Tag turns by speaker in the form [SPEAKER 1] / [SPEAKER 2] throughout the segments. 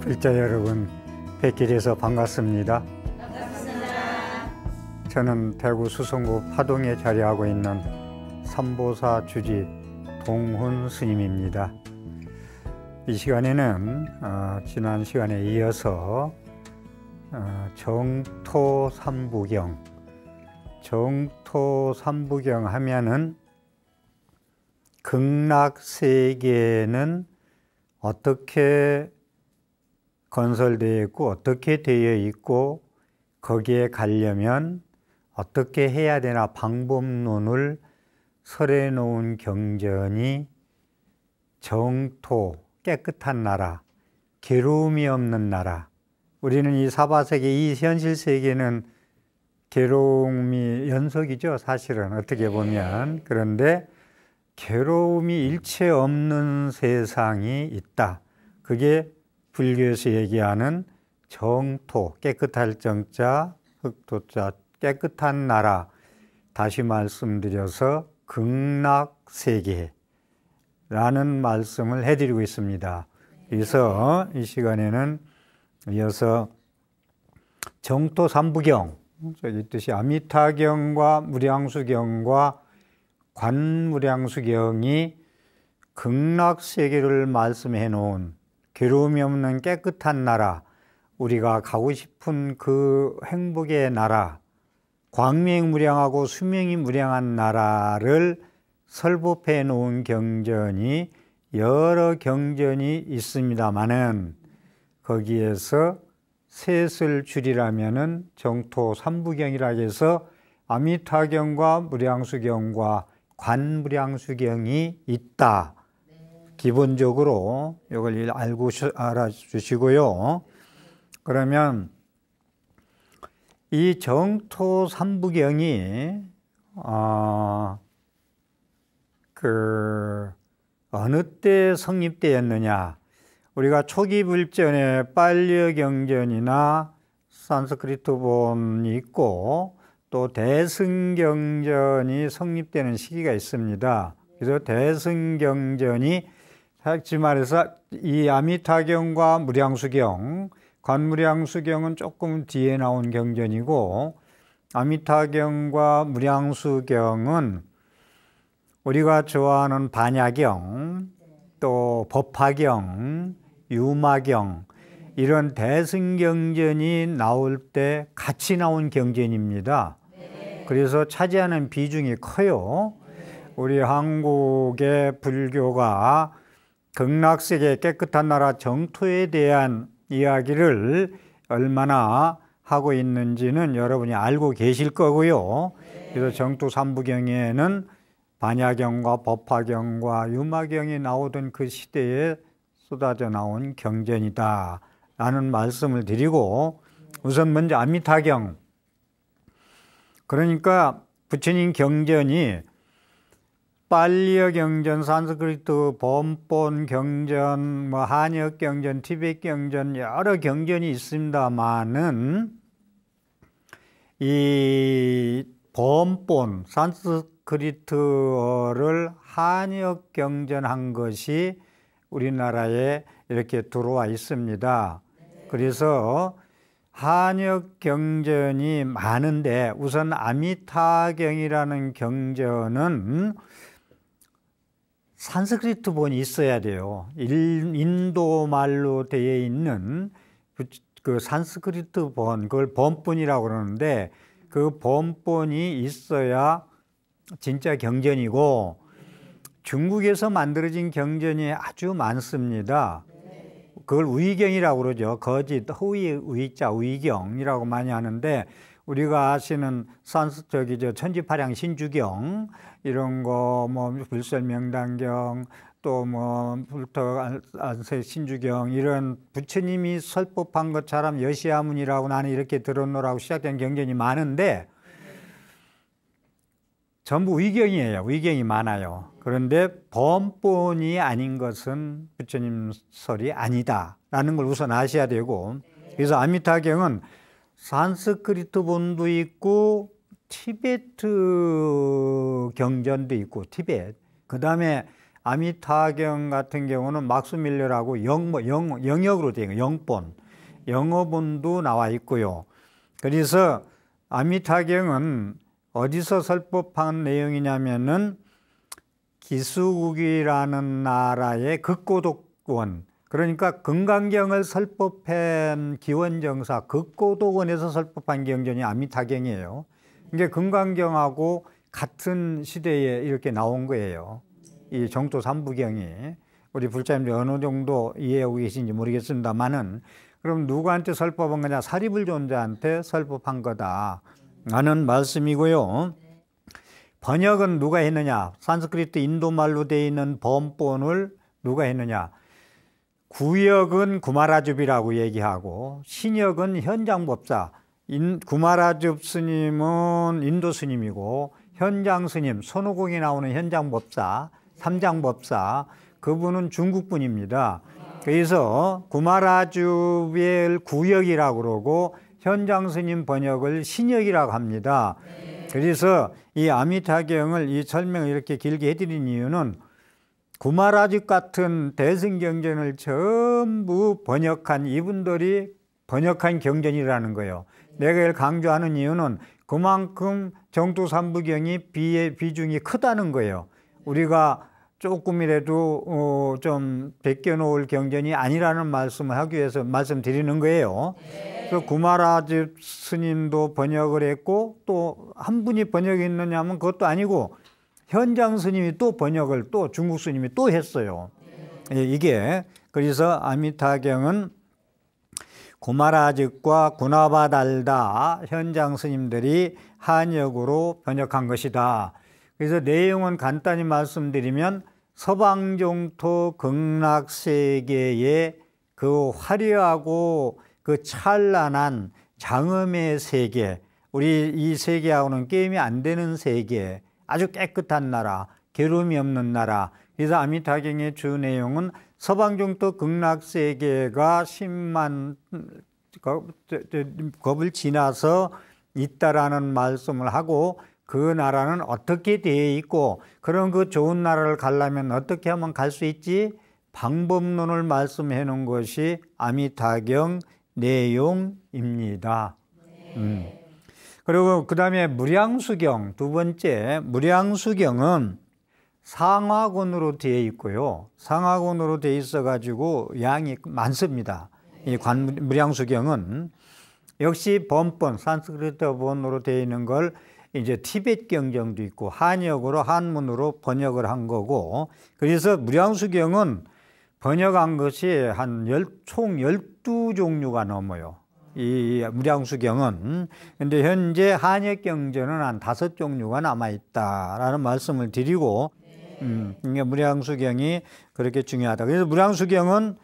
[SPEAKER 1] 글자 여러분, 뵙게 돼서 반갑습니다. 저는 대구 수성구 파동에 자리하고 있는 삼보사 주지 동훈 스님입니다. 이 시간에는 지난 시간에 이어서 정토 삼부경, 정토 삼부경 하면은 극락세계는 어떻게 건설되어 있고 어떻게 되어 있고 거기에 가려면 어떻게 해야 되나 방법론을 설해 놓은 경전이 정토, 깨끗한 나라, 괴로움이 없는 나라. 우리는 이 사바세계, 이 현실세계는 괴로움이 연속이죠, 사실은 어떻게 보면. 그런데 괴로움이 일체 없는 세상이 있다. 그게 불교에서 얘기하는 정토, 깨끗할 정자, 흑토자, 깨끗한 나라. 다시 말씀드려서 극락세계라는 말씀을 해드리고 있습니다. 그래서 이 시간에는 이어서 정토 삼부경, 저기 뜻이 아미타경과 무량수경과 관무량수경이 극락세계를 말씀해 놓은 괴로움이 없는 깨끗한 나라, 우리가 가고 싶은 그 행복의 나라, 광명무량하고 수명이 무량한 나라를 설법해 놓은 경전이 여러 경전이 있습니다마는 거기에서 셋을 줄이라면은 정토 삼부경이라 해서 아미타경과 무량수경과 관무량수경이 있다. 기본적으로 이걸 알고 알아주시고요. 그러면 이 정토 삼부경이 어느 때 성립되었느냐? 우리가 초기 불전에 빨려경전이나 산스크리트본이 있고 또 대승경전이 성립되는 시기가 있습니다. 그래서 대승경전이 다시 말해서 이 아미타경과 무량수경, 관무량수경은 조금 뒤에 나온 경전이고 아미타경과 무량수경은 우리가 좋아하는 반야경, 또 법화경, 유마경 이런 대승경전이 나올 때 같이 나온 경전입니다. 그래서 차지하는 비중이 커요. 우리 한국의 불교가 극락세계 깨끗한 나라 정토에 대한 이야기를 얼마나 하고 있는지는 여러분이 알고 계실 거고요. 그래서 정토 삼부경에는 반야경과 법화경과 유마경이 나오던 그 시대에 쏟아져 나온 경전이다 라는 말씀을 드리고, 우선 먼저 아미타경, 그러니까 부처님 경전이 빨리어 경전, 산스크리트 번본 경전, 한역 경전, 티베트 경전 여러 경전이 있습니다만은 이 번본 산스크리트어를 한역 경전한 것이 우리나라에 이렇게 들어와 있습니다. 그래서 한역 경전이 많은데 우선 아미타경이라는 경전은 산스크리트 본이 있어야 돼요. 인도 말로 되어 있는 그 산스크리트 본, 그걸 번본이라고 그러는데 그 번본이 있어야 진짜 경전이고, 중국에서 만들어진 경전이 아주 많습니다. 그걸 우의경이라고 그러죠. 거짓, 허위, 우의자, 우의경이라고 많이 하는데, 우리가 아시는 천지파량 신주경 이런 거, 불설명당경, 또 불터안세 신주경 이런 부처님이 설법한 것처럼 여시아문이라고 나는 이렇게 들었노라고 시작된 경전이 많은데 전부 의경이에요. 의경이 많아요. 그런데 번본이 아닌 것은 부처님 설이 아니다라는 걸 우선 아셔야 되고, 그래서 아미타경은 산스크리트 본도 있고 티베트 경전도 있고, 티베트. 그 다음에 아미타경 같은 경우는 막스밀러라고 영역으로 되어 있는 영어본도 나와 있고요. 그래서 아미타경은 어디서 설법한 내용이냐면은 기수국이라는 나라의 극고독원, 그러니까 금강경을 설법한 기원정사 극고독원에서 설법한 경전이 아미타경이에요. 이게 금강경하고 같은 시대에 이렇게 나온 거예요. 이 정토 삼부경이. 우리 불자님들이 어느 정도 이해하고 계신지 모르겠습니다만은, 그럼 누구한테 설법한 거냐? 사리불존자한테 설법한 거다 라는 말씀이고요. 번역은 누가 했느냐? 산스크리트 인도말로 되어 있는 번본을 누가 했느냐? 구역은 구마라줍이라고 얘기하고 신역은 현장법사. 구마라줍 스님은 인도 스님이고 현장 스님, 손오공이 나오는 현장법사, 삼장법사, 그분은 중국 분입니다. 그래서 구마라줍의 구역이라고 그러고 현장 스님 번역을 신역이라고 합니다. 그래서 이 아미타경을 이 설명을 이렇게 길게 해드린 이유는 구마라줍 같은 대승경전을 전부 번역한 이분들이 번역한 경전이라는 거예요. 내가 이걸 강조하는 이유는 그만큼 정토삼부경이 비중이 크다는 거예요. 우리가 조금이라도 좀 베껴놓을 경전이 아니라는 말씀을 하기 위해서 말씀드리는 거예요. 그래서 구마라줍 스님도 번역을 했고 또 한 분이 번역했느냐 하면 그것도 아니고 현장 스님이 또 번역을 또 중국 스님이 또 했어요. 이게 그래서 아미타경은 구마라줍과 구나바달다 현장 스님들이 한역으로 번역한 것이다. 그래서 내용은 간단히 말씀드리면 서방종토 극락세계의 그 화려하고 그 찬란한 장엄의 세계, 우리 이 세계하고는 게임이 안 되는 세계, 아주 깨끗한 나라, 괴로움이 없는 나라. 그래서 아미타경의 주 내용은 서방종토 극락세계가 10만 겁을 지나서 있다라는 말씀을 하고 그 나라는 어떻게 되어 있고 그런 그 좋은 나라를 가려면 어떻게 하면 갈 수 있지? 방법론을 말씀해 놓은 것이 아미타경 내용입니다. 그리고 그 다음에 무량수경, 두 번째 무량수경은 상하권으로 되어 있고요. 상하권으로 되어 있어 가지고 양이 많습니다. 이 무량수경은 역시 번본, 산스크리트 번으로 되어 있는 걸 이제 티베트 경전도 있고 한역으로 한문으로 번역을 한 거고, 그래서 무량수경은 번역한 것이 총 12종류가 넘어요. 이 무량수경은. 근데 현재 한역 경전은 한 5종류가 남아 있다라는 말씀을 드리고, 그러니까 무량수경이 그렇게 중요하다. 그래서 무량수경은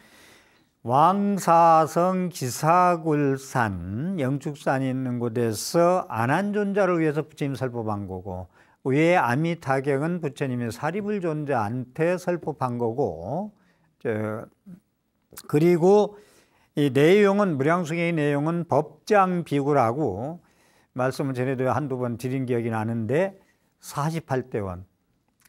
[SPEAKER 1] 왕사성 기사굴산 영축산이 있는 곳에서 안한존자를 위해서 부처님 설법한 거고, 위에 아미타경은 부처님이 사리불존자한테 설법한 거고, 그리고 이 내용은 무량수경의 내용은 법장비구라고 말씀을 전에도 한두 번 드린 기억이 나는데 48대원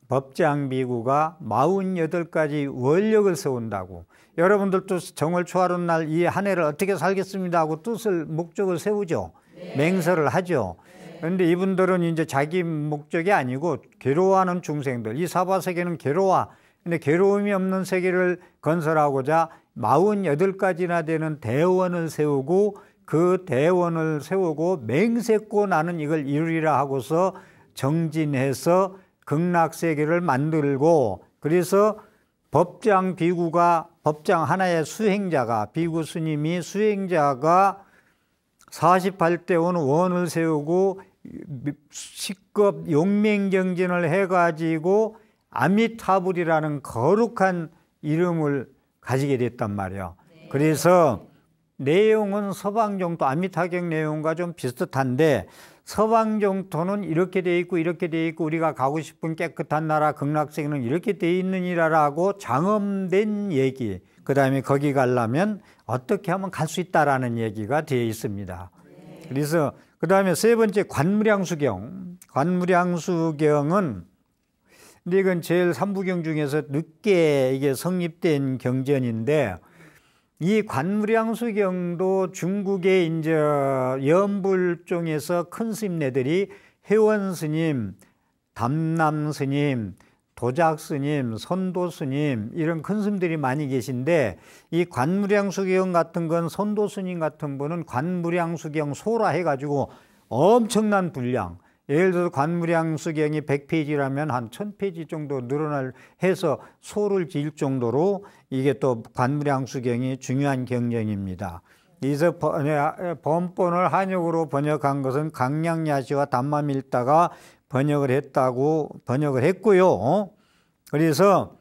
[SPEAKER 1] 법장비구가 48가지 원력을 세운다고, 여러분들도 정월 초하루 날 이 한 해를 어떻게 살겠습니다 하고 목적을 세우죠. 맹세를 하죠. 그런데 이분들은 이제 자기 목적이 아니고 괴로워하는 중생들, 이 사바세계는 근데 괴로움이 없는 세계를 건설하고자 48가지나 되는 대원을 세우고 그 대원을 세우고 맹세코 나는 이걸 이루리라 하고서 정진해서 극락세계를 만들고, 그래서 법장 비구가 법장 하나의 수행자가 비구 스님이 수행자가 48대원 원을 세우고 식겁 용맹정진을 해가지고 아미타불이라는 거룩한 이름을 가지게 됐단 말이에요. 그래서 내용은 서방종토 아미타경 내용과 좀 비슷한데, 서방종토는 이렇게 돼 있고 이렇게 돼 있고 우리가 가고 싶은 깨끗한 나라 극락세계는 이렇게 돼 있느니라라고 장엄된 얘기, 그 다음에 거기 가려면 어떻게 하면 갈 수 있다라는 얘기가 되어 있습니다. 그래서 그 다음에 세 번째 관무량수경. 관무량수경은 근데 이건 제일 삼부경 중에서 늦게 이게 성립된 경전인데, 이 관무량수경도 중국의 이제 연불종에서 큰 스님네들이 회원 스님, 담남 스님, 도작 스님, 선도 스님 이런 큰 스님들이 많이 계신데, 이 관무량수경 같은 건 선도 스님 같은 분은 관무량수경 소라 해가지고 엄청난 분량, 예를 들어서 관무량수경이 100페이지라면 한 1000페이지 정도 늘어날 해서 소를 지을 정도로 이게 또 관무량수경이 중요한 경전입니다. 그래서 번본을 한역으로 번역한 것은 강량야시와 담마밀다가 번역을 했고요. 그래서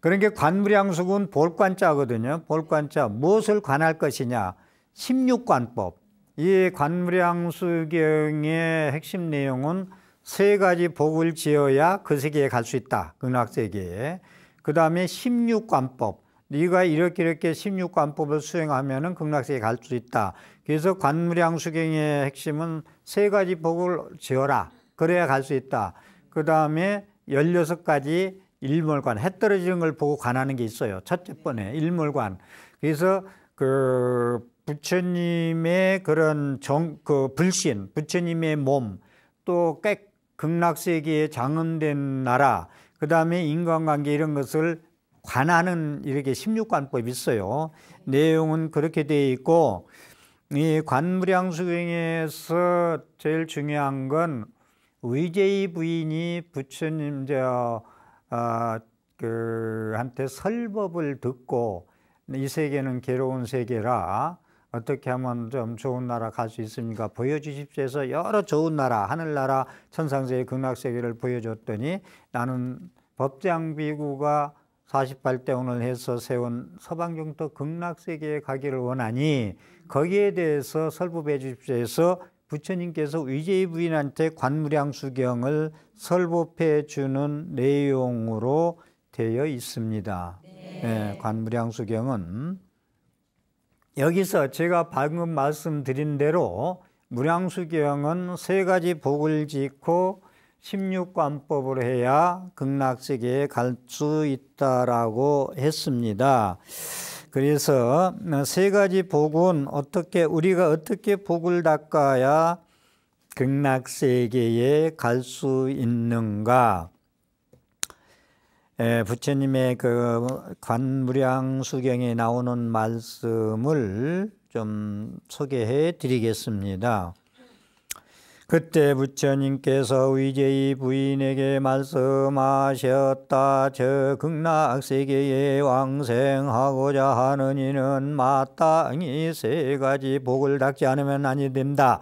[SPEAKER 1] 그런 게 관무량수는 볼관자거든요. 볼관자, 무엇을 관할 것이냐? 16관법. 이 관무량수경의 핵심 내용은 세 가지 복을 지어야 그 세계에 갈 수 있다. 극락세계에. 그 다음에 16관법. 네가 이렇게 16관법을 수행하면은 극락세계에 갈 수 있다. 그래서 관무량수경의 핵심은 세 가지 복을 지어라. 그래야 갈 수 있다. 그 다음에 16가지 일몰관, 해 떨어지는 걸 보고 관하는 게 있어요. 첫째 번에 일몰관. 그래서 부처님의 그런 불신, 부처님의 몸, 또 극락세계에 장엄된 나라, 그 다음에 인간관계 이런 것을 관하는 이렇게 16관법이 있어요. 내용은 그렇게 되어 있고, 이 관무량수경에서 제일 중요한 건 의제의 부인이 부처님 한테 설법을 듣고, 이 세계는 괴로운 세계라 어떻게 하면 좀 좋은 나라 갈 수 있습니까? 보여주십시오 해서 여러 좋은 나라, 하늘나라, 천상세계, 극락세계를 보여줬더니, 나는 법장비구가 48대운을 해서 세운 서방경도 극락세계에 가기를 원하니 거기에 대해서 설법해 주십시오 해서 부처님께서 의제의 부인한테 관무량수경을 설법해 주는 내용으로 되어 있습니다. 네, 관무량수경은 여기서 제가 방금 말씀드린 대로 무량수경은 세 가지 복을 짓고 16관법을 해야 극락세계에 갈 수 있다라고 했습니다. 그래서 세 가지 복은 우리가 어떻게 복을 닦아야 극락세계에 갈 수 있는가? 부처님의 그 관무량수경에 나오는 말씀을 좀 소개해 드리겠습니다. 그때 부처님께서 의제의 부인에게 말씀하셨다. 저 극락세계에 왕생하고자 하는 이는 마땅히 세 가지 복을 닦지 않으면 아니 된다.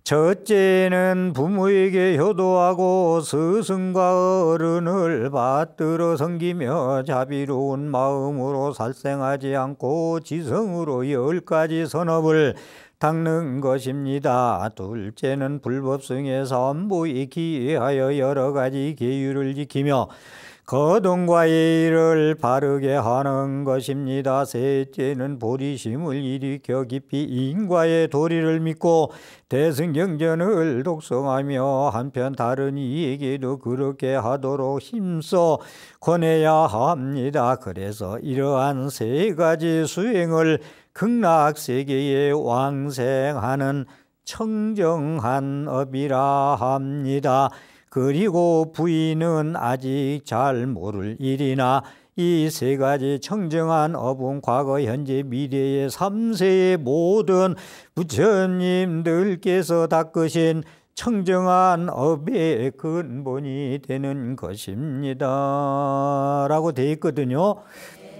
[SPEAKER 1] 첫째는 부모에게 효도하고 스승과 어른을 받들어 섬기며 자비로운 마음으로 살생하지 않고 지성으로 10가지 선업을 닦는 것입니다. 둘째는 불법승의 삼보에 기하여 여러 가지 계율을 지키며 거동과 예의를 바르게 하는 것입니다. 셋째는 보리심을 일으켜 깊이 인과의 도리를 믿고 대승경전을 독송하며 한편 다른 이에게도 그렇게 하도록 힘써 권해야 합니다. 그래서 이러한 세 가지 수행을 극락세계에 왕생하는 청정한 업이라 합니다. 그리고 부인은 아직 잘 모를 일이나 이 세 가지 청정한 업은 과거, 현재, 미래의 3세의 모든 부처님들께서 닦으신 청정한 업의 근본이 되는 것입니다 라고 되어 있거든요.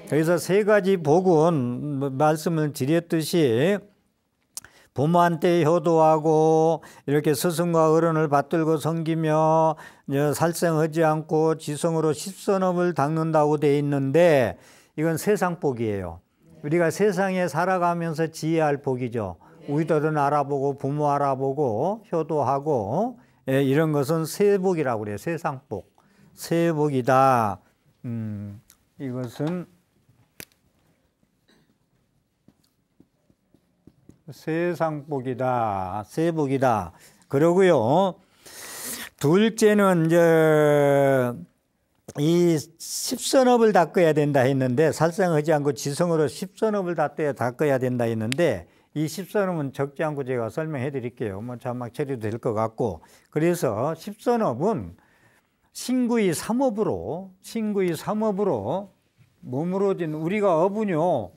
[SPEAKER 1] 그래서 세 가지 복은 말씀을 드렸듯이 부모한테 효도하고 이렇게 스승과 어른을 받들고 섬기며 살생하지 않고 지성으로 십선업을 닦는다고 되어 있는데, 이건 세상 복이에요. 우리가 세상에 살아가면서 지혜할 복이죠. 우리들은 알아보고 부모 알아보고 효도하고 이런 것은 세복이라고 그래요. 세상 복, 세복이다. 이것은 세상복이다, 세복이다. 그러고요. 둘째는 이제 이 십선업을 닦아야 된다 했는데, 살생하지 않고 지성으로 십선업을 닦아야 된다 했는데, 이 십선업은 적지 않고 제가 설명해 드릴게요. 뭐 자막 처리도 될 것 같고. 그래서 십선업은 신구의 삼업으로 머무러진, 우리가 업은요,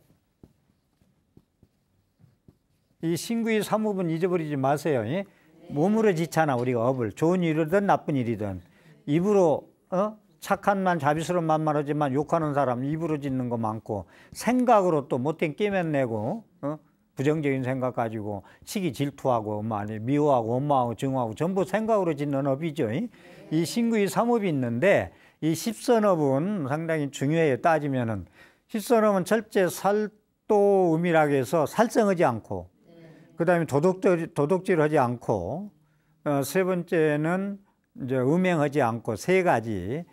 [SPEAKER 1] 이 신구의 삼업은 잊어버리지 마세요. 예? 머무러지잖아, 우리가 업을. 좋은 일이든 나쁜 일이든. 입으로 착한 말, 자비스러운 말만 하지만 욕하는 사람 입으로 짓는 거 많고, 생각으로 또 못된 깨면 내고, 부정적인 생각 가지고 시기 질투하고 미워하고 원망하고 증오하고 전부 생각으로 짓는 업이죠. 이 신구의 삼업이 있는데, 이 십선업은 상당히 중요해요. 따지면은 십선업은 철제 살도음이라고 해서 살생하지 않고, 그 다음에 도둑질하지 않고, 세 번째는 이제 음행하지 않고, 세 가지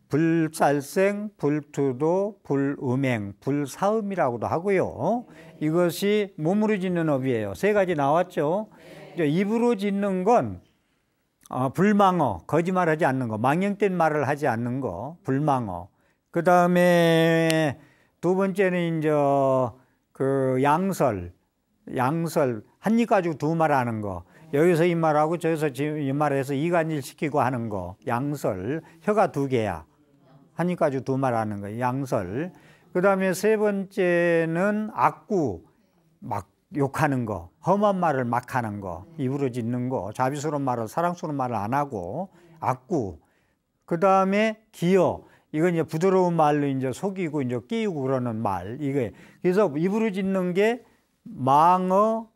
[SPEAKER 1] 불살생, 불투도, 불음행, 불사음이라고도 하고요. 이것이 몸으로 짓는 업이에요. 세 가지 나왔죠. 이제 입으로 짓는 건 불망어, 거짓말하지 않는 거, 망령된 말을 하지 않는 거, 불망어. 그 다음에 두 번째는 이제 그 양설, 한 입 가지고 두 말 하는 거. 여기서 이 말하고 저기서 이 말해서 이간질 시키고 하는 거, 양설. 혀가 두 개야. 한 입 가지고 두 말 하는 거, 양설. 그 다음에 세 번째는 악구, 막 욕하는 거, 험한 말을 막 하는 거, 입으로 짓는 거, 자비스러운 말을, 사랑스러운 말을 안 하고, 악구. 그 다음에 기여. 이건 이제 부드러운 말로 이제 속이고 이제 끼우고 그러는 말. 이게. 그래서 입으로 짓는 게 망어,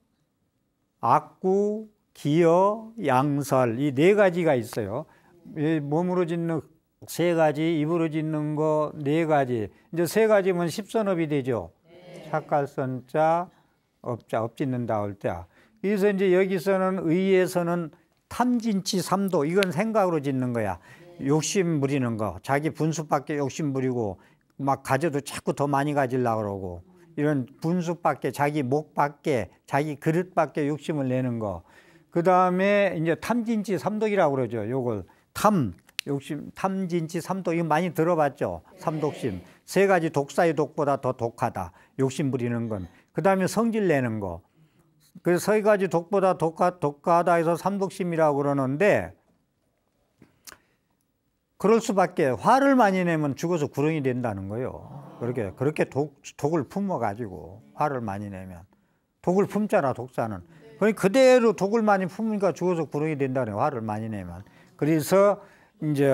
[SPEAKER 1] 악구, 기여, 양설. 이 네 가지가 있어요. 몸으로 짓는 세 가지, 입으로 짓는 거 네 가지. 이제 세 가지면 십선업이 되죠. 착갈선자, 업 짓는다 할 때. 그래서 이제 여기서는 의에서는 탐진치 삼도, 이건 생각으로 짓는 거야. 욕심 부리는 거, 자기 분수밖에 욕심 부리고 막 가져도 자꾸 더 많이 가지려고 그러고, 이런 분수밖에, 자기 목밖에, 자기 그릇밖에 욕심을 내는 거. 그 다음에 이제 탐진치 삼독이라고 그러죠. 요걸 욕심, 탐진치 삼독, 이거 많이 들어봤죠. 삼독심. 세 가지 독사의 독보다 더 독하다. 욕심 부리는 건. 그 다음에 성질 내는 거. 그래서 세 가지 독보다 독하다 해서 삼독심이라고 그러는데, 그럴 수밖에. 화를 많이 내면 죽어서 구렁이 된다는 거예요. 그렇게 독을 품어가지고 화를 많이 내면. 독을 품잖아, 독사는. 그러니까 그대로 독을 많이 품으니까 죽어서 구렁이 된다는 거예요, 화를 많이 내면. 그래서 이제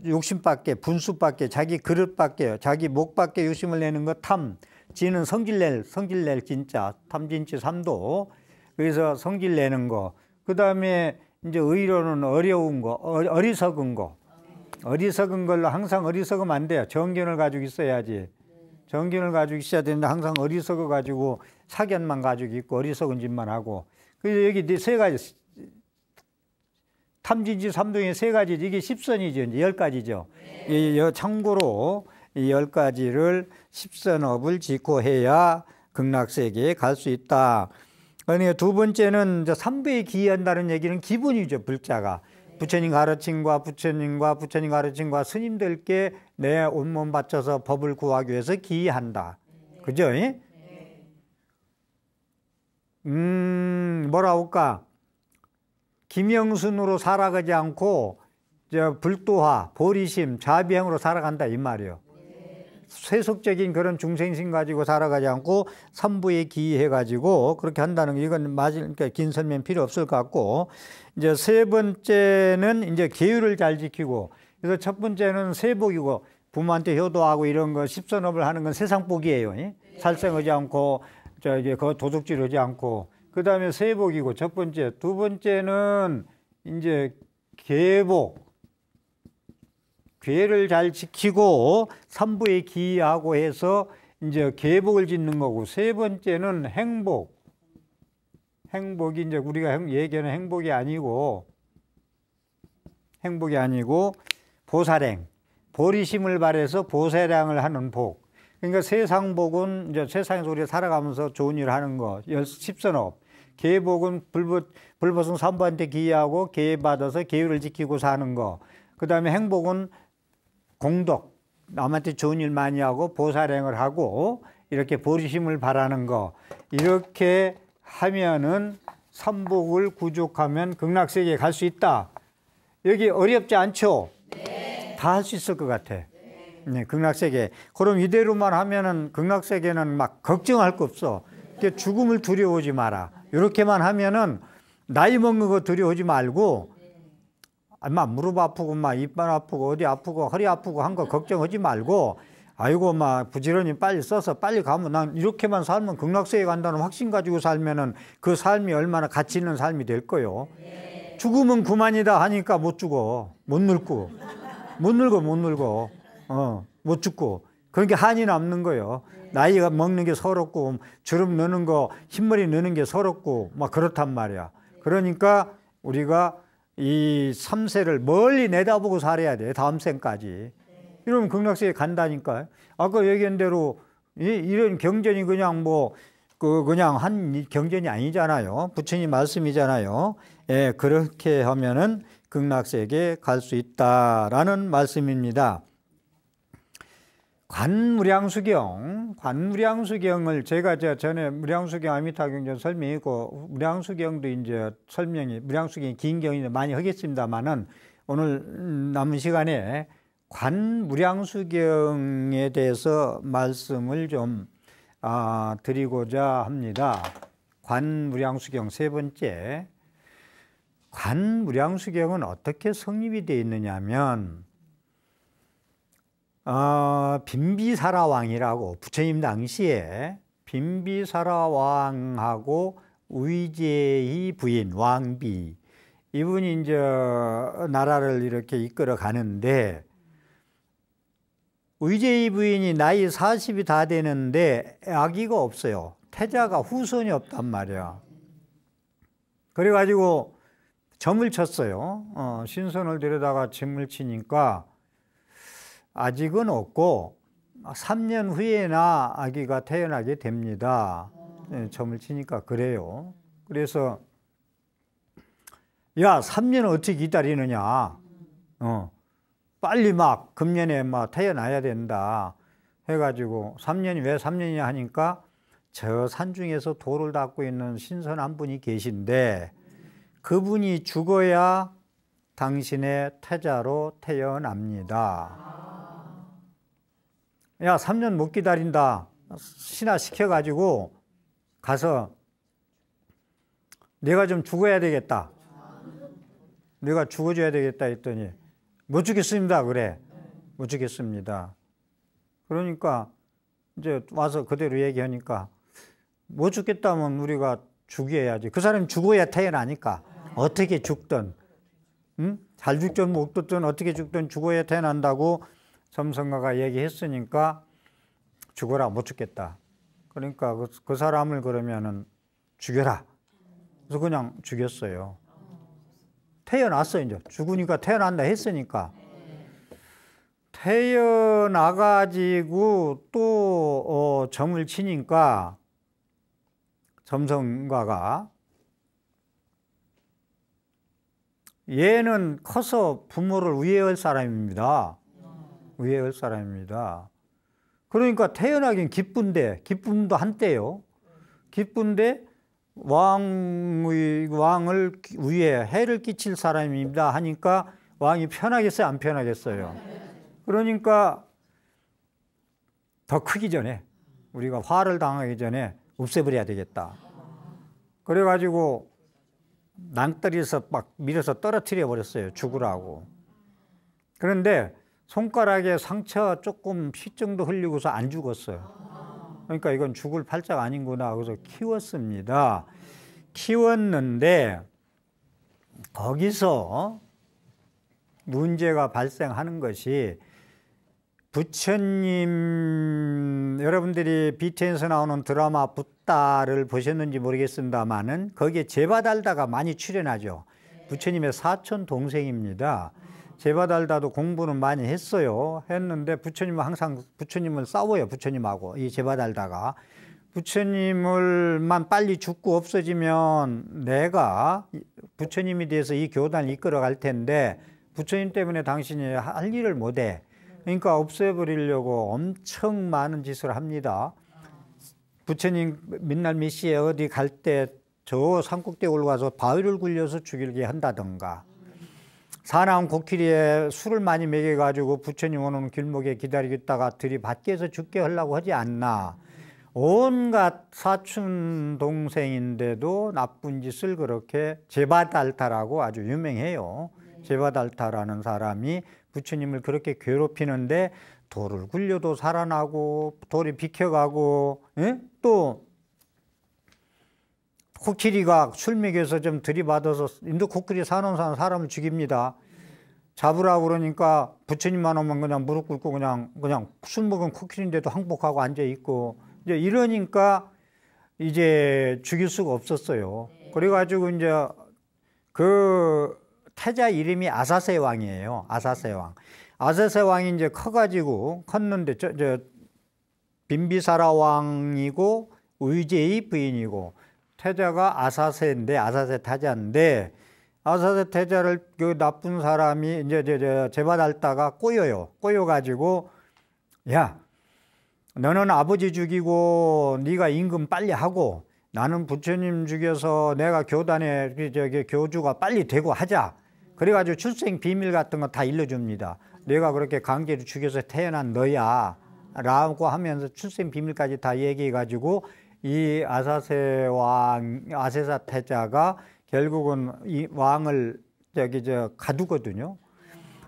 [SPEAKER 1] 욕심밖에, 분수밖에, 자기 그릇밖에, 자기 목밖에 욕심을 내는 거 탐. 지는 성질낼 진짜 탐진치 삼도. 그래서 성질 내는 거. 그 다음에 이제 의로는 어려운 거, 어리석은 거. 어리석은 걸로 항상 어리석으면 안 돼요. 정견을 가지고 있어야지. 정견을 가지고 있어야 되는데 항상 어리석어 가지고 사견만 가지고 있고 어리석은 짓만 하고. 그래서 여기 세 가지. 탐진치 삼동의 세 가지, 이게 십선이죠. 이제 10가지죠. 참고로 이 10가지를 십선업을 짓고 해야 극락세계에 갈 수 있다. 그러니까 두 번째는 이제 삼부에 기이한다는 얘기는 기본이죠. 불자가. 부처님 가르침과 스님들께 내 온몸 바쳐서 법을 구하기 위해서 기이한다. 그죠? 뭐라 할까? 김영순으로 살아가지 않고 불도화, 보리심, 자비행으로 살아간다 이 말이에요. 세속적인 그런 중생심 가지고 살아가지 않고 삼부에 기이해가지고 그렇게 한다는 게, 이건 그러니까 긴 설명 필요 없을 것 같고, 이제 세 번째는 이제 계율을 잘 지키고, 그래서 첫 번째는 세복이고, 부모한테 효도하고 이런 거 십선업을 하는 건 세상복이에요. 살생하지 않고 도둑질하지 않고. 그 다음에 세복이고 첫 번째. 두 번째는 이제 계복. 괴를 잘 지키고 삼부에 기이하고 해서 이제 계복을 짓는 거고, 세 번째는 행복. 행복이 이제 우리가 얘기하는 행복이 아니고 보살행. 보리심을 발해서 보살행을 하는 복. 그러니까 세상복은 이제 세상에서 우리가 살아가면서 좋은 일을 하는 거, 십선업. 계복은 불보성 산부한테 기여하고 계회 받아서 계율을 지키고 사는 거. 그 다음에 행복은 공덕, 남한테 좋은 일 많이 하고 보살행을 하고 이렇게 보리심을 바라는 거. 이렇게 하면은 삼복을 구족하면 극락세계에 갈 수 있다. 여기 어렵지 않죠? 네. 다 할 수 있을 것 같아. 네, 극락세계. 그럼 이대로만 하면은 극락세계는 막 걱정할 거 없어. 그러니까 죽음을 두려워하지 마라. 이렇게만 하면은 나이 먹는 거 두려워하지 말고, 막 무릎 아프고, 막 이빨 아프고, 어디 아프고, 허리 아프고 한 거 걱정하지 말고, 아이고, 막 부지런히 빨리 써서 빨리 가면 난 이렇게만 살면 극락세계 간다는 확신 가지고 살면은 그 삶이 얼마나 가치 있는 삶이 될 거요. 죽으면 그만이다 하니까 못 죽어. 못 늙고. 못 죽고. 그러니까 한이 남는 거예요. 나이가 먹는 게 서럽고, 주름 넣는 거, 흰머리 넣는 게 서럽고, 막 그렇단 말이야. 그러니까 우리가 이 3세를 멀리 내다보고 살아야 돼. 다음 생까지. 이러면 극락세계 간다니까요. 아까 얘기한 대로 이런 경전이 그냥 그냥 한 경전이 아니잖아요. 부처님 말씀이잖아요. 예, 그렇게 하면은 극락세계에 갈 수 있다라는 말씀입니다. 관무량수경을 제가 전에 무량수경 아미타경전 설명이고, 무량수경도 이제 설명이, 무량수경이 긴 경인데 많이 하겠습니다만은 오늘 남은 시간에 관무량수경에 대해서 말씀을 좀 드리고자 합니다. 관무량수경 세 번째. 관무량수경은 어떻게 성립이 되어 있느냐 하면, 빈비사라왕이라고 부처님 당시에 빈비사라왕하고 의제의 부인 왕비, 이분이 이제 나라를 이렇게 이끌어 가는데, 의제의 부인이 나이 40이 다 되는데 아기가 없어요. 태자가 후손이 없단 말이야. 그래가지고 점을 쳤어요. 신선을 데려다가 점을 치니까 아직은 없고 3년 후에나 아기가 태어나게 됩니다. 점을 치니까 그래요. 그래서 야, 3년 어떻게 기다리느냐. 빨리 막 금년에 막 태어나야 된다 해가지고 3년이 왜 3년이냐 하니까 저 산중에서 돌을 닦고 있는 신선 한 분이 계신데 그분이 죽어야 당신의 태자로 태어납니다. 야, 3년 못 기다린다. 신화시켜가지고 가서 내가 좀 죽어야 되겠다. 내가 죽어줘야 되겠다 했더니 못 죽겠습니다. 그래. 못 죽겠습니다. 그러니까 이제 와서 그대로 얘기하니까 못 죽겠다면 우리가 죽여야지. 그 사람이 죽어야 태어나니까. 어떻게 죽든, 잘 죽든 못 죽든 어떻게 죽든 죽어야 태어난다고 점성가가 얘기했으니까 죽어라, 못 죽겠다. 그러니까 그 사람을 그러면은 죽여라. 그래서 그냥 죽였어요. 태어났어. 이제 죽으니까 태어난다 했으니까. 태어나가지고 또 점을 치니까 점성가가 얘는 커서 부모를 위해할 사람입니다. 위해할 사람입니다. 그러니까 태어나긴 기쁜데, 기쁨도 한때요. 기쁜데 왕을 위해 해를 끼칠 사람입니다 하니까 왕이 편하겠어요? 안 편하겠어요? 그러니까 더 크기 전에, 우리가 화를 당하기 전에 없애버려야 되겠다. 그래가지고 낭떠리에서 막 밀어서 떨어뜨려 버렸어요. 죽으라고. 그런데 손가락에 상처 조금 피 정도 흘리고서 안 죽었어요. 그러니까 이건 죽을 팔자가 아닌구나. 그래서 키웠습니다. 키웠는데 거기서 문제가 발생하는 것이, 부처님, 여러분들이 BTN에서 나오는 드라마 붓다를 보셨는지 모르겠습니다만은 거기에 제바달다가 많이 출연하죠. 부처님의 사촌 동생입니다. 제바달다도 공부는 많이 했어요. 했는데 부처님은 항상 부처님을 싸워요. 부처님하고 이 제바달다가 부처님을만 빨리 죽고 없어지면 내가 부처님에 대해서 이 교단을 이끌어 갈 텐데 부처님 때문에 당신이 할 일을 못해. 그러니까 없애버리려고 엄청 많은 짓을 합니다. 부처님 맨날 몇 시에 어디 갈 때 저 산꼭대에 올라가서 바위를 굴려서 죽이게 한다던가, 사나운 코끼리에 술을 많이 먹여가지고 부처님 오는 길목에 기다리고 있다가 들이받게서 죽게 하려고 하지 않나. 온갖 사촌 동생인데도 나쁜 짓을 그렇게 제바달타라고 아주 유명해요. 제바달타라는 사람이 부처님을 그렇게 괴롭히는데 돌을 굴려도 살아나고 돌이 비켜가고, 예? 또 코끼리가 술 먹여서 좀 들이받아서 인도 코끼리 사는 사람을 죽입니다. 잡으라고 그러니까 부처님만 오면 그냥 무릎 꿇고 그냥 술 먹은 코끼리인데도 항복하고 앉아 있고, 이제 이러니까 이제 죽일 수가 없었어요. 그래가지고 이제 그 태자 이름이 아사세 왕이에요. 아사세 왕. 아사세 왕이 이제 커가지고 컸는데 저 빈비사라 왕이고 의제의 부인이고, 태자가 아사세인데 아사세 태자인데, 아사세 태자를 그 나쁜 사람이 이제 제바달타가 꼬여요. 꼬여가지고, 야, 너는 아버지 죽이고 네가 임금 빨리 하고 나는 부처님 죽여서 내가 교단에 교주가 빨리 되고 하자. 그래가지고 출생 비밀 같은 거 다 일러줍니다. 내가 그렇게 강제로 죽여서 태어난 너야 라고 하면서 출생 비밀까지 다 얘기해가지고 이 아사세 왕, 아세사 태자가 결국은 이 왕을 가두거든요.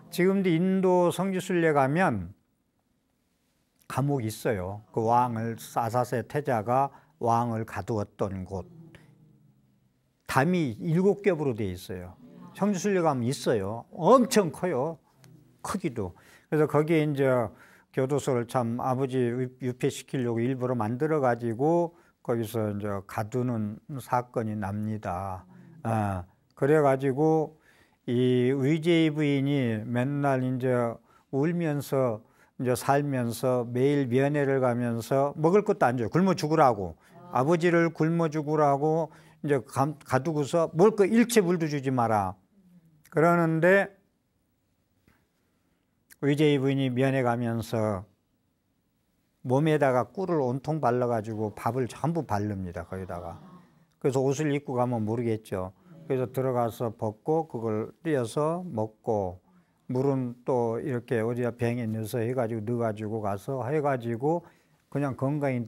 [SPEAKER 1] 지금도 인도 성지순례 가면 감옥이 있어요. 그 왕을, 아사세 태자가 왕을 가두었던 곳. 담이 7겹으로 되어 있어요. 성지순례 가면 있어요. 엄청 커요. 크기도. 그래서 거기에 이제 교도소를 참 아버지 유폐시키려고 일부러 만들어 가지고 거기서 이제 가두는 사건이 납니다. 그래가지고 이 의제의 부인이 맨날 이제 울면서 이제 살면서 매일 면회를 가면서 먹을 것도 안 줘요. 굶어 죽으라고. 아버지를 굶어 죽으라고 이제 가두고서 먹을 거 일체 물도 주지 마라. 그러는데 의제의 부인이 면회 가면서 몸에다가 꿀을 온통 발라가지고 밥을 전부 바릅니다. 거기다가. 그래서 옷을 입고 가면 모르겠죠. 그래서 들어가서 벗고 그걸 띄어서 먹고, 물은 또 이렇게 어디다 병에 넣어서 해가지고 넣어가지고 가서 해가지고 그냥 건강히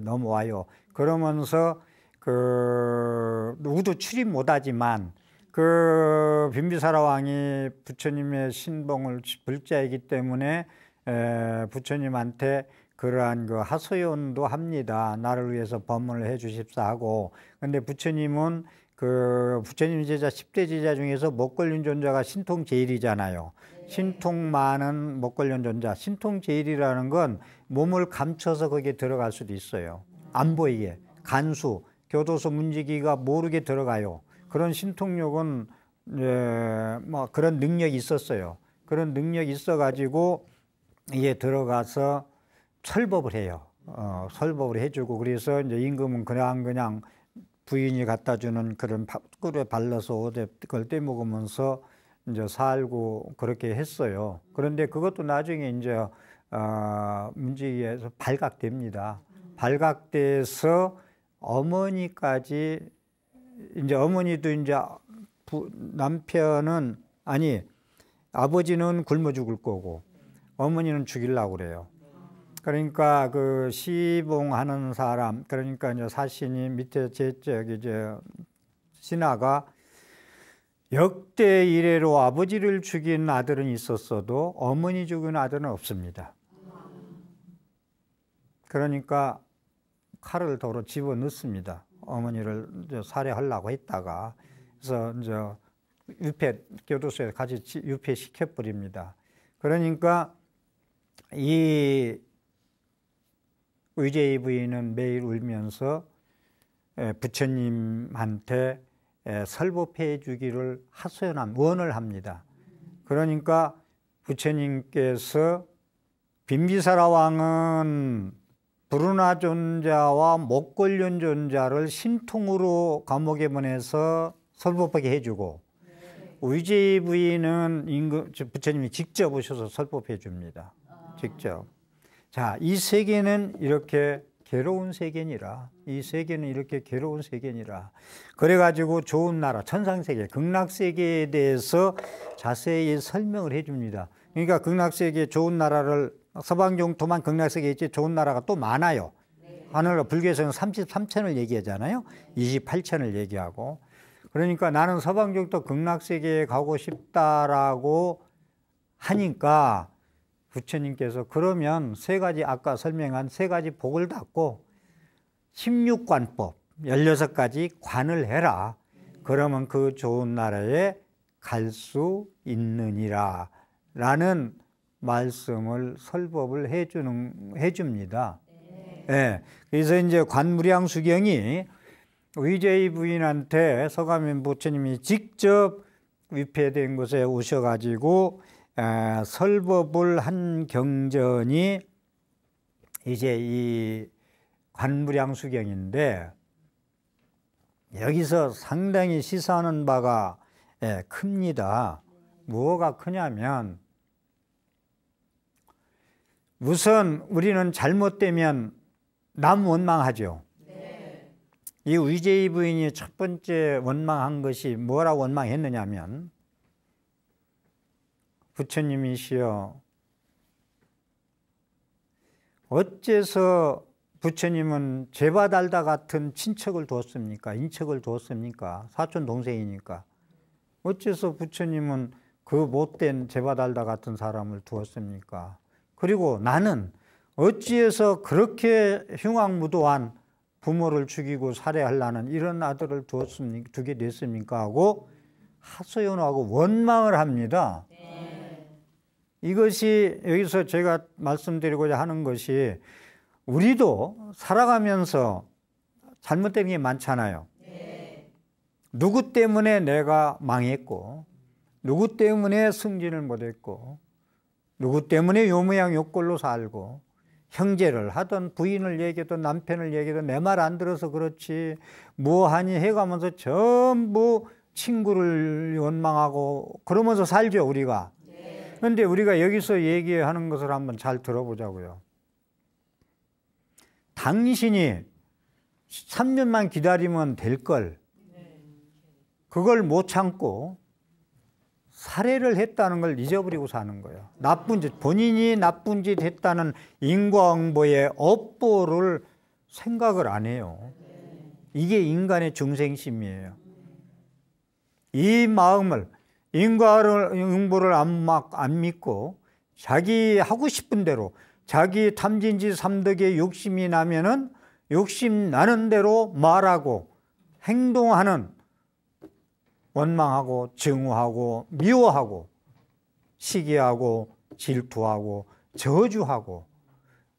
[SPEAKER 1] 넘어와요. 그러면서 그 누구도 출입 못하지만 그 빈비사라 왕이 부처님의 신봉을 불자이기 때문에 부처님한테 그러한 그 하소연도 합니다. 나를 위해서 법문을 해 주십사 하고. 근데 부처님은 그 부처님 제자 10대 제자 중에서 못 걸린 존자가 신통제일이잖아요. 신통 많은 못 걸린 존자. 신통제일이라는 건 몸을 감춰서 거기에 들어갈 수도 있어요. 안 보이게. 간수, 교도소 문지기가 모르게 들어가요. 그런 신통력은 뭐 그런 능력이 있었어요. 그런 능력이 있어가지고 이게 들어가서 설법을 해요. 설법을 해주고, 그래서 이제 임금은 그냥 부인이 갖다 주는 그런 꿀에 발라서 옷에 그걸 떼먹으면서 이제 살고 그렇게 했어요. 그런데 그것도 나중에 이제 문제에서 발각됩니다. 발각돼서 어머니까지, 이제 어머니도 이제 남편은, 아니, 아버지는 굶어 죽을 거고 어머니는 죽이려고 그래요. 그러니까 그 시봉하는 사람, 그러니까 이제 사신이 밑에 신하가 역대 이래로 아버지를 죽인 아들은 있었어도 어머니 죽인 아들은 없습니다. 그러니까 칼을 도로 집어 넣습니다. 어머니를 살해하려고 했다가. 그래서 이제 교도소에 같이 유폐시켜 버립니다. 그러니까 이 의제의 부인은 매일 울면서 부처님한테 설법해 주기를 원을 합니다. 그러니까 부처님께서 빈비사라 왕은 브루나 존자와 목걸련 존자를 신통으로 감옥에 보내서 설법하게 해주고, 의제의 부인은 부처님이 직접 오셔서 설법해 줍니다. 직접. 자, 이 세계는 이렇게 괴로운 세계니라. 이 세계는 이렇게 괴로운 세계니라. 그래가지고 좋은 나라, 천상세계, 극락세계에 대해서 자세히 설명을 해줍니다. 그러니까 극락세계 좋은 나라를, 서방종토만 극락세계에 있지 좋은 나라가 또 많아요. 하늘과 불교에서는 33천을 얘기하잖아요. 28천을 얘기하고. 그러니까 나는 서방종토 극락세계에 가고 싶다라고 하니까 부처님께서 그러면 세 가지, 아까 설명한 세 가지 복을 닫고 16관법, 16가지 관을 해라. 그러면 그 좋은 나라에 갈 수 있느니라 라는 말씀을 설법을 해줍니다. 네. 그래서 이제 관무량수경이 의제의 부인한테 서가모니 부처님이 직접 위패된 곳에 오셔가지고 설법을 한 경전이 이제 이 관무량수경인데, 여기서 상당히 시사하는 바가 큽니다. 뭐가 크냐면, 우선 우리는 잘못되면 남 원망하죠. 이 의제의 부인이 첫 번째 원망한 것이 뭐라고 원망했느냐면, 부처님이시여, 어째서 부처님은 제바달다 같은 친척을 두었습니까? 인척을 두었습니까? 사촌 동생이니까. 어째서 부처님은 그 못된 제바달다 같은 사람을 두었습니까? 그리고 나는 어찌해서 그렇게 흉악무도한 부모를 죽이고 살해하려는 이런 아들을 두게 됐습니까? 하고 하소연하고 원망을 합니다. 이것이 여기서 제가 말씀드리고자 하는 것이, 우리도 살아가면서 잘못된 게 많잖아요. 누구 때문에 내가 망했고, 누구 때문에 승진을 못했고, 누구 때문에 요 모양 요 꼴로 살고, 형제를 하든 부인을 얘기하든 남편을 얘기하든 내 말 안 들어서 그렇지 뭐하니 해가면서 전부 친구를 원망하고 그러면서 살죠, 우리가. 그런데 우리가 여기서 얘기하는 것을 한번 잘 들어보자고요. 당신이 3년만 기다리면 될 걸, 그걸 못 참고 살해를 했다는 걸 잊어버리고 사는 거예요. 나쁜 짓, 본인이 나쁜 짓 했다는 인과응보의 업보를 생각을 안 해요. 이게 인간의 중생심이에요. 이 마음을, 인과응보를 안 믿고 자기 하고 싶은 대로, 자기 탐진지 삼덕에 욕심이 나면은 욕심 나는 대로 말하고 행동하는, 원망하고 증오하고 미워하고 시기하고 질투하고 저주하고,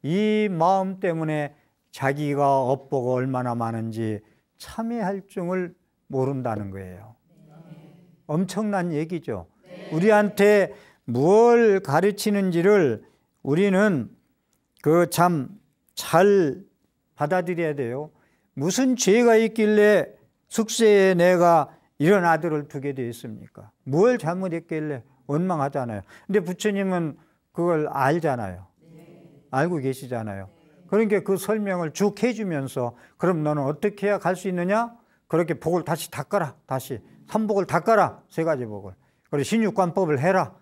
[SPEAKER 1] 이 마음 때문에 자기가 업보가 얼마나 많은지 참회할 줄을 모른다는 거예요. 엄청난 얘기죠. 우리한테 뭘 가르치는지를 우리는 참 잘 받아들여야 돼요. 무슨 죄가 있길래 숙세에 내가 이런 아들을 두게 되었습니까? 뭘 잘못했길래 원망하잖아요. 근데 부처님은 그걸 알잖아요. 알고 계시잖아요. 그러니까 그 설명을 쭉 해주면서, 그럼 너는 어떻게 해야 갈 수 있느냐? 그렇게 복을 다시 닦아라. 다시 삼복을 닦아라. 세 가지 복을. 그리고 신육관법을 해라.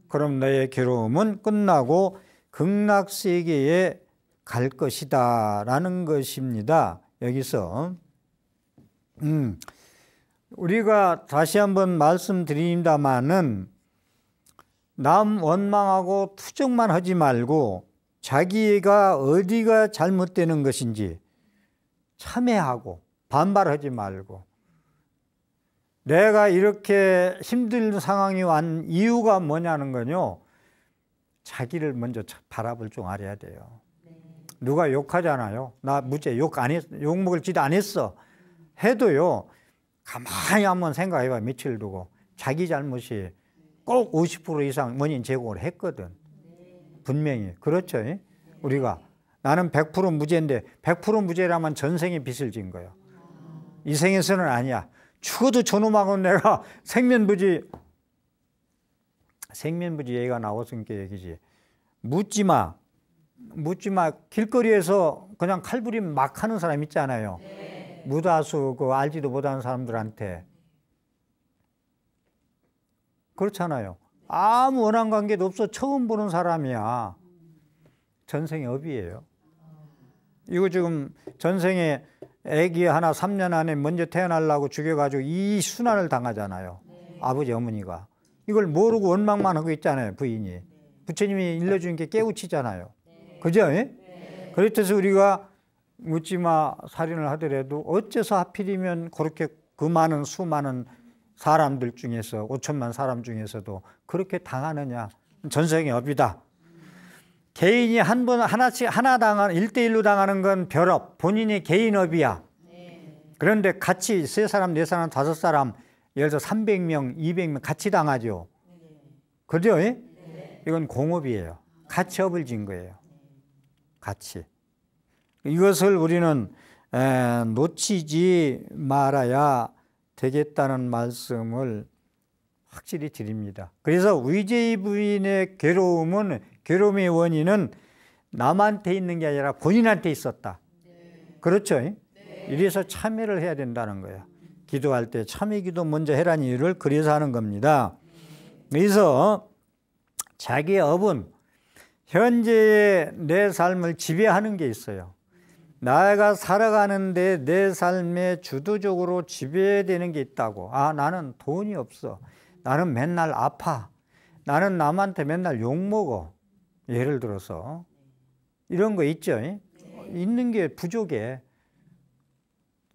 [SPEAKER 1] 그럼 너의 괴로움은 끝나고 극락세계에 갈 것이다 라는 것입니다. 여기서 우리가 다시 한번 말씀드립니다마는, 남 원망하고 투정만 하지 말고 자기가 어디가 잘못되는 것인지 참회하고 반발하지 말고, 내가 이렇게 힘든 상황이 완 이유가 뭐냐는 건요, 자기를 먼저 바라볼 줄 알아야 돼요. 누가 욕하잖아요. 나 무죄, 욕 먹을 짓 안 했어 해도요, 가만히 한번 생각해봐. 며칠 두고 자기 잘못이 꼭 50% 이상 원인 제공을 했거든. 분명히. 그렇죠? 우리가 나는 100% 무죄인데 100% 무죄라면 전생에 빚을 진 거예요. 이 생에서는 아니야. 죽어도 저놈하고는 내가 생면부지 얘기가 나왔으니까 얘기지. 묻지 마. 길거리에서 그냥 칼부림 막 하는 사람 있잖아요. 무다수 알지도 못하는 사람들한테. 그렇잖아요. 아무 원한 관계도 없어. 처음 보는 사람이야. 전생의 업이에요. 이거 지금 전생에 애기 하나 3년 안에 먼저 태어나려고 죽여가지고 이 순환을 당하잖아요. 아버지 어머니가. 이걸 모르고 원망만 하고 있잖아요. 부인이. 부처님이 일러준 게 깨우치잖아요. 그죠? 그렇듯이 우리가 묻지마 살인을 하더라도 어째서 하필이면 그렇게 그 많은 수많은 사람들 중에서 5천만 사람 중에서도 그렇게 당하느냐. 전생의 업이다. 개인이 하나씩 하나 당하는 1대1로 당하는 건 별업, 본인의 개인업이야. 그런데 같이 3사람, 4사람, 5사람, 예를 들어 300명, 200명 같이 당하죠. 그죠? 이건 공업이에요. 같이 업을 진 거예요. 같이. 이것을 우리는 놓치지 말아야 되겠다는 말씀을 확실히 드립니다. 그래서 위제이 부인의 괴로움의 원인은 남한테 있는 게 아니라 본인한테 있었다. 그렇죠? 이래서 참회를 해야 된다는 거예요. 기도할 때 참회 기도 먼저 해라는 이유를 그래서 하는 겁니다. 그래서 자기의 업은 현재의 내 삶을 지배하는 게 있어요. 나가 살아가는데 내 삶에 주도적으로 지배되는 게 있다고. 아, 나는 돈이 없어. 나는 맨날 아파. 나는 남한테 맨날 욕먹어. 예를 들어서 이런 거 있죠. 있는 게 부족해.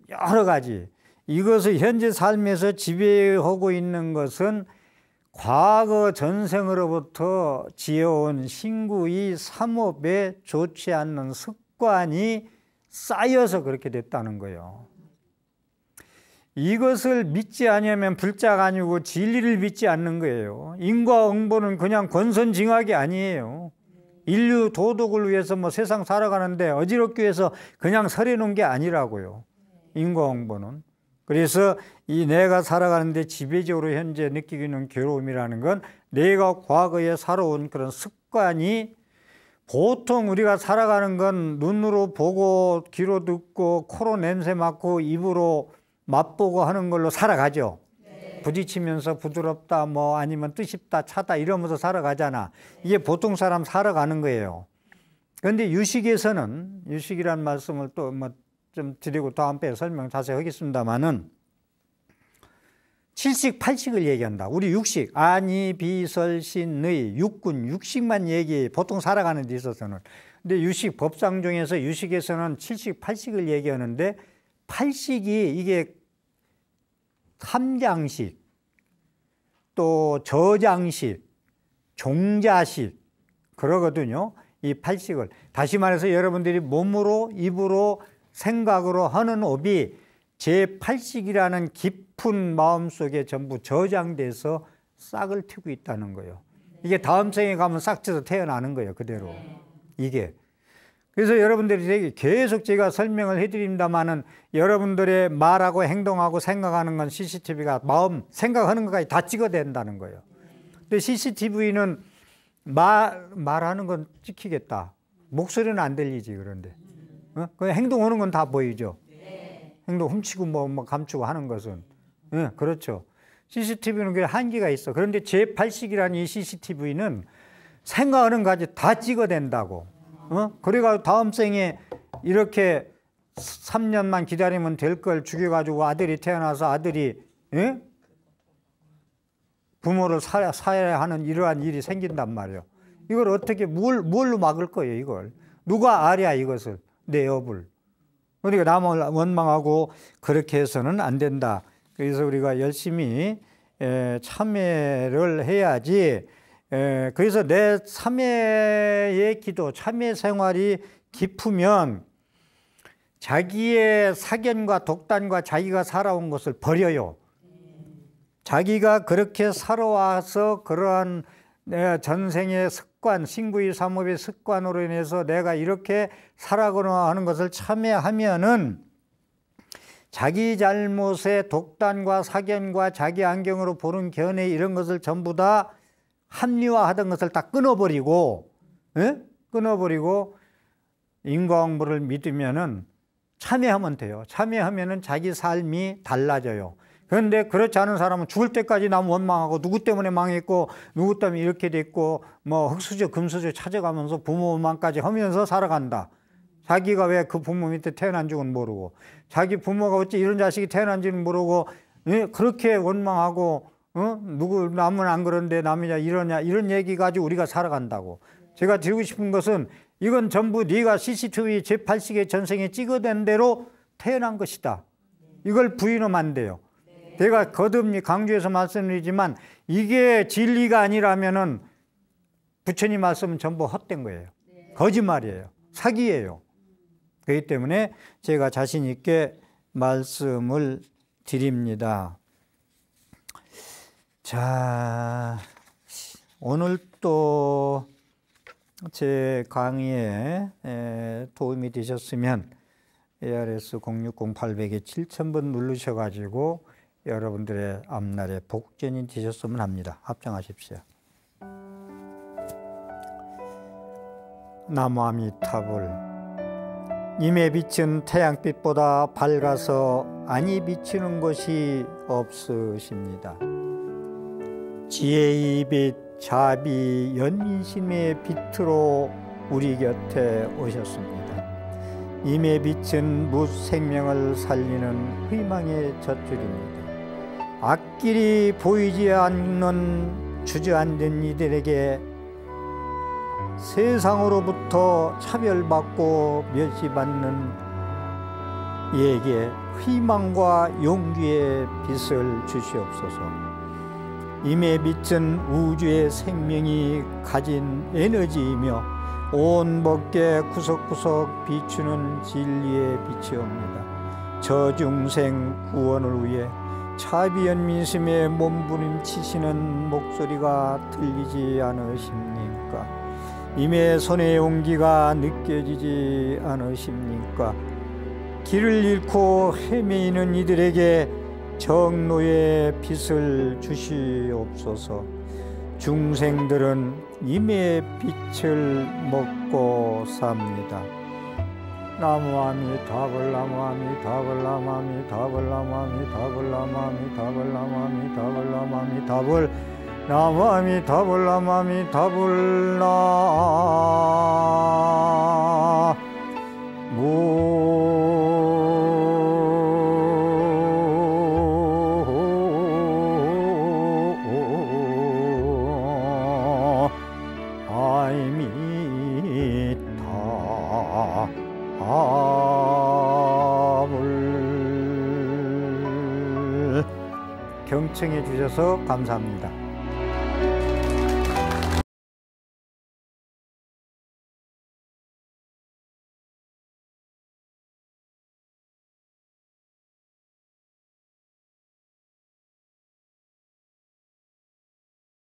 [SPEAKER 1] 여러 가지. 이것을 현재 삶에서 지배하고 있는 것은 과거 전생으로부터 지어온 신구의 삼업에 좋지 않는 습관이 쌓여서 그렇게 됐다는 거예요. 이것을 믿지 않으면 불자가 아니고 진리를 믿지 않는 거예요. 인과응보는 그냥 권선징악이 아니에요. 인류 도덕을 위해서 세상 살아가는데 어지럽기 위해서 그냥 서려놓은 게 아니라고요. 인과응보는. 그래서 이 내가 살아가는데 지배적으로 현재 느끼고 있는 괴로움이라는 건 내가 과거에 살아온 그런 습관이, 보통 우리가 살아가는 건 눈으로 보고 귀로 듣고 코로 냄새 맡고 입으로 맛보고 하는 걸로 살아가죠. 부딪히면서 부드럽다 아니면 뜻깊다 차다 이러면서 살아가잖아. 이게 보통 사람 살아가는 거예요. 그런데 유식에서는, 유식이란 말씀을 또 좀 드리고 다음번에 설명 자세히 하겠습니다만은, 7식 8식을 얘기한다. 우리 육식, 아니 비설신의 육군, 육식만 얘기해. 보통 살아가는 데 있어서는. 근데 유식 법상 중에서 유식에서는 7식 8식을 얘기하는데, 8식이 이게 삼장식, 또 저장식, 종자식 그러거든요. 이 8식을. 다시 말해서 여러분들이 몸으로, 입으로, 생각으로 하는 업이 제8식이라는 깊은 마음속에 전부 저장돼서 싹을 틔고 있다는 거예요. 이게 다음 생에 가면 싹트서 태어나는 거예요. 그대로. 이게. 그래서 여러분들이 계속 제가 설명을 해드립니다만은, 여러분들의 말하고 행동하고 생각하는 건 CCTV가 마음, 생각하는 것까지 다 찍어댄다는 거예요. 근데 CCTV는 말하는 건 찍히겠다. 목소리는 안 들리지, 그런데. 그 행동하는 건 다 보이죠. 행동 훔치고 감추고 하는 것은. 그렇죠. CCTV는 그 한계가 있어. 그런데 제8식이라는 이 CCTV는 생각하는 것까지 다 찍어댄다고. 그래가 다음 생에 이렇게 3년만 기다리면 될 걸 죽여가지고 아들이 태어나서 아들이 부모를 살해야 하는 이러한 일이 생긴단 말이에요. 이걸 어떻게 뭘로 막을 거예요, 이걸. 누가 알아야 이것을, 내 업을. 그러니까 남을 원망하고 그렇게 해서는 안 된다. 그래서 우리가 열심히 참회를 해야지. 그래서 내 참회의 기도, 참회 생활이 깊으면 자기의 사견과 독단과 자기가 살아온 것을 버려요. 자기가 그렇게 살아와서 그러한 내 전생의 습관, 신구이 삼업의 습관으로 인해서 내가 이렇게 살아가거나 하는 것을 참회하면은 자기 잘못의 독단과 사견과 자기 안경으로 보는 견해 이런 것을 전부 다 합리화하던 것을 다 끊어버리고, 끊어버리고 인과응보를 믿으면은 참회하면 돼요. 참회하면은 자기 삶이 달라져요. 그런데 그렇지 않은 사람은 죽을 때까지 남 원망하고 누구 때문에 망했고 누구 때문에 이렇게 됐고 뭐 흙수저 금수저 찾아가면서 부모 원망까지 하면서 살아간다. 자기가 왜 그 부모 밑에 태어난 줄은 모르고 자기 부모가 어찌 이런 자식이 태어난지는 모르고 그렇게 원망하고 누구 남은 안 그런데 남이냐 이러냐 이런 얘기 가지고 우리가 살아간다고. 제가 드리고 싶은 것은 이건 전부 네가 CCTV 제8시계 전생에 찍어낸 대로 태어난 것이다. 이걸 부인하면 안 돼요. 제가 거듭 강조해서 말씀드리지만 이게 진리가 아니라면은 부처님 말씀은 전부 헛된 거예요. 거짓말이에요. 사기예요. 그렇기 때문에 제가 자신 있게 말씀을 드립니다. 자, 오늘 또 제 강의에 도움이 되셨으면 ARS 060-800에 7000번 누르셔가지고 여러분들의 앞날에 복전이 되셨으면 합니다. 합장하십시오. 나무아미타불. 님의 빛은 태양빛보다 밝아서 안이 비치는 것이 없으십니다. 지혜의 빛, 자비, 연민심의 빛으로 우리 곁에 오셨습니다. 님의 빛은 무생명을 살리는 희망의 젖줄입니다. 앞길이 보이지 않는 주저앉은 이들에게 세상으로부터 차별받고 멸시받는 이에게 희망과 용기의 빛을 주시옵소서. 임의 빛은 우주의 생명이 가진 에너지이며 온 법계 구석구석 비추는 진리의 빛이옵니다. 저중생 구원을 위해 차비연민심에 몸부림치시는 목소리가 들리지 않으십니까? 임의 손의 온기가 느껴지지 않으십니까? 길을 잃고 헤매이는 이들에게 정로의 빛을 주시옵소서. 중생들은 임의 빛을 먹고 삽니다. 나무아미타불 나무아미타불 나무아미타불 나무아미타불 나무아미타불 나무아미타불 나무아미타불 나무아미타불 나무아미타불 경청해 주셔서 감사합니다.